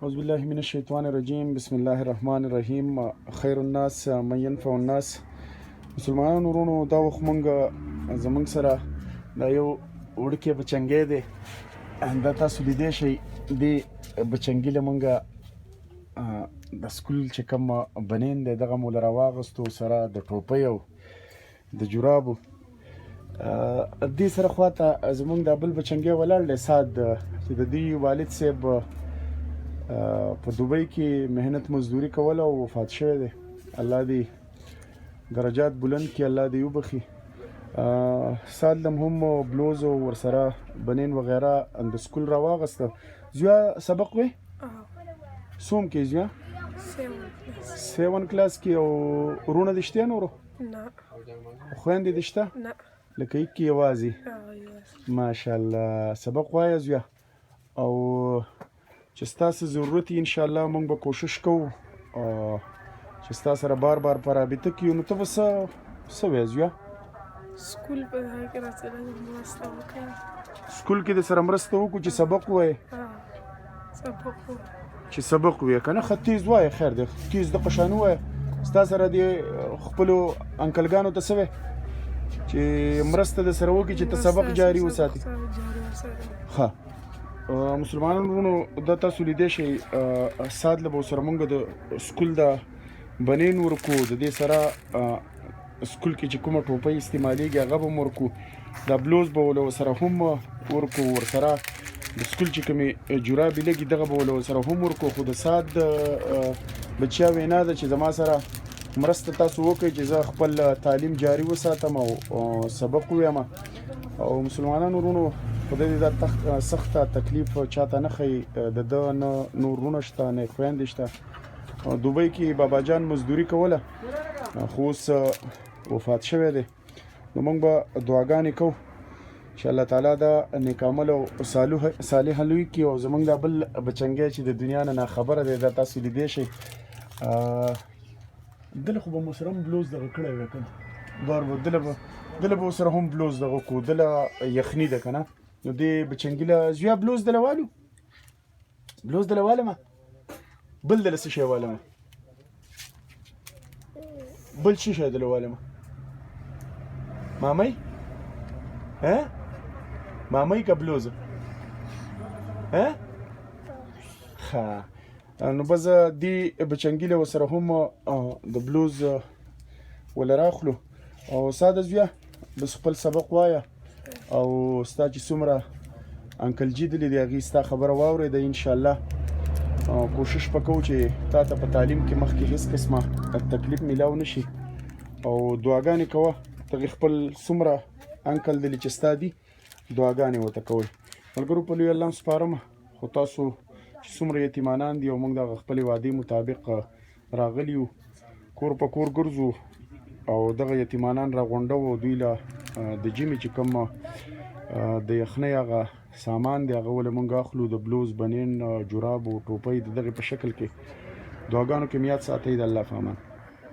أعوذ بالله من الشیطان الرجیم بسم الله الرحمن الرحیم خیر الناس من ينفع الناس. مسلمانانو ورونو دا وخت مونږ زمونږ سره دا یو وړوکی بچنګی دی، دا تاسو لیدی شئ. دې بچنګي له مونږ د سکول چې کوم بنین دی دغه مو له راواغستو سره د ټوپۍ او د جرابو. دې سره خواته زمونږ دا بل بچنګی ولاړ دی سعد، چې د دې والد صاحب په دوبۍ کې مهنت مزدوري کوله او وفات شوی دی. الله دې درجات بلند کړي، الله دې وبخي. سعد لم هم بلوز او ورسره بنین وغیره د سکول راواغسته. زویا سبق وی سوم کې زویا 7 کلاس کې، او ورونه دې شته نورو؟ نه. خویندې دې شته؟ نه. لکه یک کې یوازې؟ ماشاءالله. سبق وایه زویا، او چې ستاسو ضرورت ان شاء الله موږ به کوشش کوو چې ستاسو سره بار بار په رابطه کې. نو ته به څه وایې زویا؟ سکول په هغه کې راسره مرسته وکړه. سکول کې د سره مرسته وکړو چې سبق وایې؟ سبق وایه چې سبق وایې که نه ښه تیز وایه، خیر دی تیز د قشانو وایه. ستا سره د خپلو انکلګانو ته څه وایې چې مرسته د سره وکړي چې ته سبق جاري وساتي؟ ښه. مسلمانانو ورونو دا تاسو لیدی شئ، سعد له به سره مونږ د سکول د بنین ورکو، د دې سره سکول کې چې کومه ټوپۍ استعمالیږي هغه به م ورکو، دا بلوز به له سره هم ورکو، ورسره د سکول چې کومې جرابې لګي دغه به له سره هم ورکو. خو د سعد بچیا وینا ده چې زما سره مرسته تاسو وکړئ چې زه خپل تعلیم جاري وساتم او سبق ووایم. او مسلمانانو ورونو خدای دې دا سخته تکلیف چاته نه ښیي، د ده نه نور ورونه شته نه خویندې شته. دوبۍ کې بابا جان مزدوري کوله، خو اوس وفات شوی دی. نو موږ به دعاګانې کوو چې الله تعالی دا نیک عمل او صالح لوی کړي. او زموږ دا بل بچنګی چې د دنیا نه ناخبره دی دا تاسو لیدی شئ. دله خو به مو سره هم بلوز دغه کړی وی که نه؟ بار به دله به سره هم بلوز دغه کو، دله یخني ده که نه؟ نو دې بچنګي له زویا بلوز دله والو؟ بلوز دله والمه؟ بل دله څه شی والمه؟ بل څه شی دله والمه؟ مامۍ؟ مامۍ که بلوزه؟ ښه. نو به زه دې بچنګي له ورسره هم د بلوز وله راخلو. او ساده زویا بس خپل سبق وایه، او ستا چې څومره انکل جي دلې دي هغې ستا خبره واورېده. انشاءالله کوشش به کوو چې تا ته په تعلیم کې مخکې هېڅ قسمه تکلیف میلاو نه شي. او دعاګانې کوه، دغې خپل څومره انکل دلې چې ستا دي دعاګانې ورته کوئ. ملګرو په لوی الله سپارم. خو تاسو چې څومره یتیمانان دي او موږ دغه خپلې وعدې مطابق راغلي یو، کور په کور ګرځو او دغه یتیمانان راغونډو او دوی له د ژمي چې کوم د یخنۍ هغه سامان دی هغه ولې موږ اخلو، د بلوز بنین جراب او ټوپۍ د دغې په شکل کې. دعاګانو کې مې یاد ساتئ. د الله په امان.